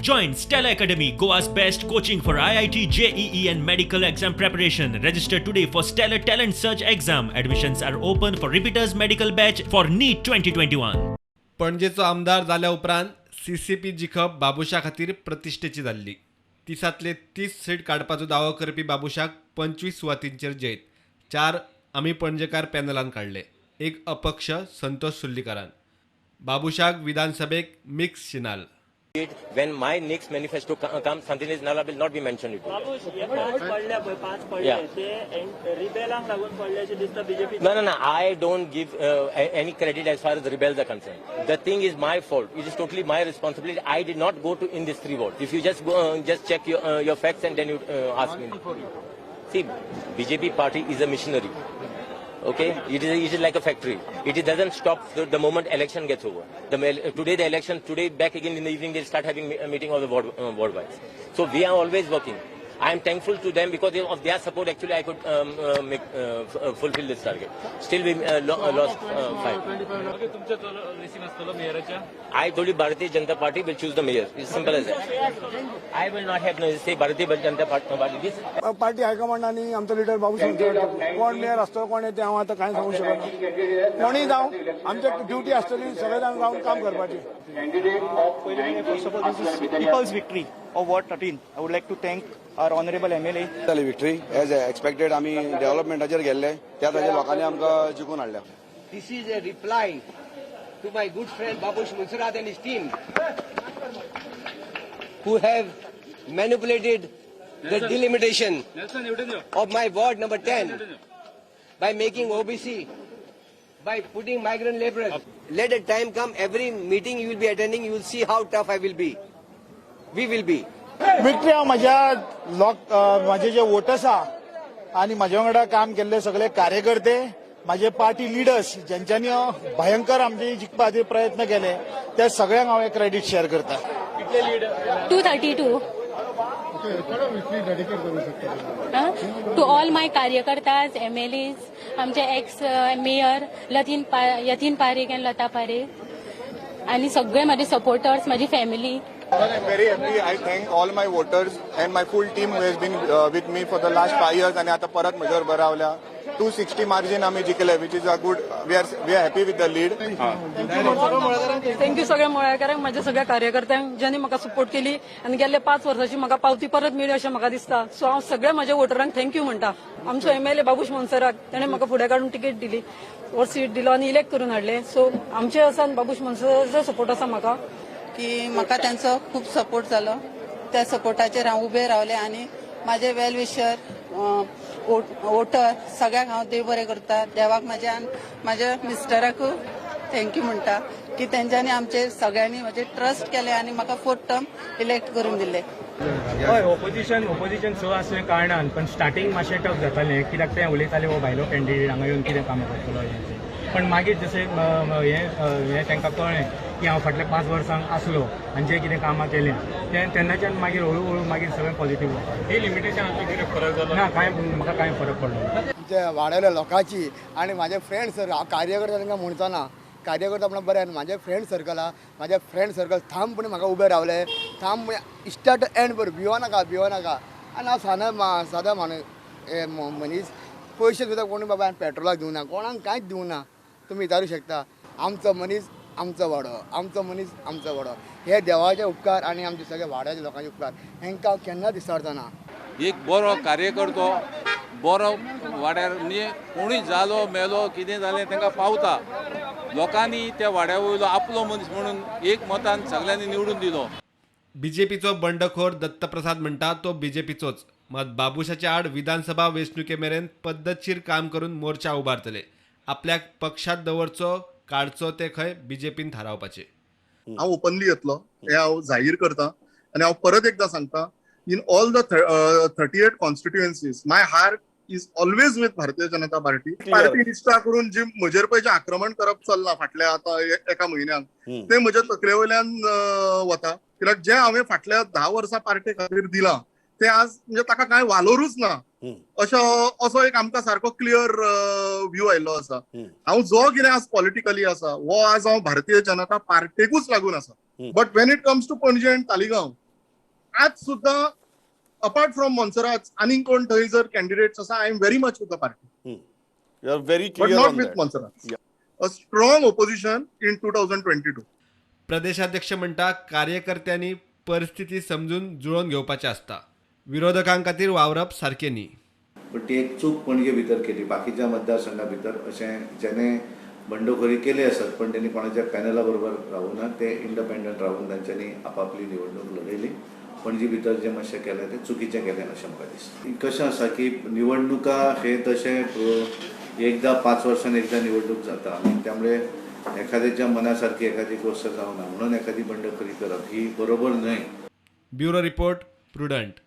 Join Stella Academy, Goa's best coaching for IIT, JEE and medical exam preparation. Register today for Stellar Talent Search exam. Admissions are open for repeaters medical batch for NEET 2021. पणजेचो आमदार जाल्या उपरांत CCP जिखप बाबुशा खातीर प्रतिश्ठेची जाल्ली. 30तले 30 seat काडपाचो दावो करपी बाबुशाक 25 सुवातींचेर जैत. 4 आमी पणजेकार पॅनलान काडले. एक अपक्ष संतोष सुर्लीकारान. बाबुशाक विधानसभेक मिक्स शिनाल. When my next manifesto comes, something is null will not be mentioned. No. I don't give any credit as far as the rebels are concerned. The thing is my fault. It is totally my responsibility. I did not go to in these 3 votes. If you just go, just check your facts and then you ask me. See, BJP party is a missionary. Okay, it is like a factory. It doesn't stop the moment election gets over. Today the election, today back again in the evening they'll start having a meeting of the ward wise. So we are always working. I am thankful to them because of their support. Actually, I could fulfill this target. Still, we lost 5. I told you Bharatiya Janata Party will choose the mayor. It's simple as that. I will not have no say Bharatiya Janata Party. This party हायकमांडांनी आमचा leader बाबू सांगतो कोण mayor असतो कोण येते हांव आतां कांय सांगूंक शकना. कोणीय जावं आमची ड्युटी आसतली सगळे जाण जावन काम करपाचें. First of all, this is people's victory of Ward 13. I would like to thank our honorable MLA. victory as expected. आम्ही डेव्हलपमेंटाचेर गेल्ले त्या ताच्या लोकांनी आमकां जिखून हाडल्या. This is a reply to my good friend Babush Munsarat and his team, who have manipulated the delimitation of my ward number 10 by making OBC, by putting migrant laborers. Let the time come, every meeting you will be attending, you will see how tough I will be. We will be. Victory हांव म्हाजे जे voters आहा आनी म्हाजे वांगडा काम केल्ले सगळे कार्यकर्ते म्हाजे पार्टी लिडर्स ज्यांच्यांनी भयंकर आमचे जिखपाचे प्रयत्न केले त्या सगळ्यांक हांव एक क्रेडिट शेअर करता. 232 to all my कार्यकर्ताज MLAs, आमचे x mayor Yatin Parekh and Lata Parekh आणि सगळे माझे सपोर्टर्स माझी family. I'm very happy. I thank all my voters and my full team who has been with me for the last 5 years आणि आता परत म्हजेर बरावल्या. 260 मार्जिन आम्ही जिखले, which is a good. We are happy with the lead. Thank you सगळ्या मुळाकारांक माझ्या सगळ्या कार्यकर्त्यांक ज्यांनी म्हाका सपोर्ट केली आणि गेल्ले 5 वर्सांची म्हाका पावती परत मेळ्ळी अशें म्हाका दिसता. सो हांव सगळ्या माझ्या वोटरांक थँक्यू म्हणटा. आमचो MLA बाबूश मनसराक ताणें म्हाका फुडें काडून तिकेट दिली, वर सीट दिलो आणि इलेक्ट करून हाडले. सो आमचे आसान बाबूश मनसराचो सपोर्ट आसा म्हाका की म्हाका त्यांचो खूप सपोर्ट जालो. त्या सपोर्टाचेर हांव उबें रावलें आनी म्हाजे वेल विशर वोटर सगळ्यांक हांव देव बरें करता. देवाक म्हाज्या मिस्टराकूय थँक्यू म्हणटा की तेंच्यांनी आमचे सगळ्यांनी म्हाजे ट्रस्ट केले आनी म्हाका 4th टर्म इलेक्ट करून दिले. हय, ओपोजिशन स आसल्या कारणान पण स्टार्टिंग मातशें टफ जातालें कित्याक ते उलयताले हो भायलो कॅन्डिडेट हांगा येवन कितें कामां करतलो हें. पण मागीर जशें हें तांकां कळ्ळें की हांव फाटल्या 5 वर्सांक आसलो आनी जे कितें कामां केलें तेन्नाच्यान मागीर हळू मागीर सगळें पॉझिटिव्ह जाता. ही लिमिटेशनाचो कितें फरक जालो ना, म्हाका कांय फरक पडलो. जे वाडयल्या लोकांची आणि माझे फ्रेंड सर्कल हांव कार्यकर्ता तांकां म्हणचो ना. कार्यकर्ता म्हणून बरें म्हाजे फ्रेंड सर्कल थांबपणे म्हाका उबे रावले. थांब स्टार्ट टू एंड बरें भिवो नाका आनी हांव सादा मनीस पयशे सुद्दां कोणी बाबा पेट्रोलाक दिवना, कोणाक कांयच दिवना. तुमी विचारूं शकता. आमचो मनीस आमचो वाडो हे देवाचे उपकार आणि आमचे सगळे वाड्याच्या लोकांचे उपकार हांकां केन्ना विसरतना. एक बरो कार्यकर्तो बरो वाड्यार म्हणजे कोणूय जालो मेलो कितें जालें तांकां पावता. लोकांनी त्या वाड्या वयलो आपलो मनीस म्हणून एक मतान सगळ्यांनी निवडून दिलो. बीजेपीचो बंडखोर दत्तप्रसाद म्हणटा तो बीजेपीचोच. मात बाबुशाच्या आड विधानसभा वेंचणुके मेरेन पद्धतशीर काम करून मोर्चा उबारतले. आपल्याक पक्षात दवरचो काडचो ते खंय बीजेपीन थारावपाचे. हांव ओपनली येतलो हे हांव जाहीर करता आणि हांव परत एकदा सांगता. In all the 38 constituencies my heart is always with Bharatiya Janata party. Party निश्ठा करून जी म्हजेर पळय जें आक्रमण करप चल्लां फाटल्या आतां एका म्हयन्यान ते म्हज्या तकले वयल्यान वता. कित्याक जें हांवें फाटल्या 10 वर्सां पार्टी खातीर दिलां ते आज म्हणजे ताका कांय वालोरूच ना असो एक आमकां सारको क्लियर व्यू आयिल्लो आसा. हांव जो कितें आज पॉलिटिकली आसा वो आज हांव भारतीय जनता पार्टेकूच लागून आसा. But when it comes to Panaji and Taleigao आज सुद्धा अपार्ट फ्रॉम मोन्सरात आनीक कोण थंय जर कॅन्डिडेट्स आसा, I am very much with the party, you are very but clear not on with that. Monserrate. A strong opposition in 2022. प्रदेशाध्यक्ष म्हणटा कार्यकर्त्यांनी परिस्थिती समजून जुळोवन घेवपाचें आसता. विरोधकां खातीर वावरप सारकें न्ही. पण ती एक चूक पणजे भितर केली. बाकीच्या मतदारसंघा भितर अशें जेणे बंडखोरी केली आसत पण त्यांनी कोणाच्या पॅनला बरोबर रावूना, ते इंडिपेंडंट रावून तांच्यांनी आपापली निवडणूक लढयली. पणजी भितर जे मातशें केलें तें चुकीचें केलें अशें म्हाका दिसता. कशें आसा की निवडणुका हे तशें एकदा 5 वर्षांनी एकदा निवडणूक जाता आनी त्यामुळे एखाद्याच्या मनासारखी एखादी गोष्ट जावना म्हणून एखादी बंडखोरी करप ही बरोबर न्हय. Bureau report, prudent.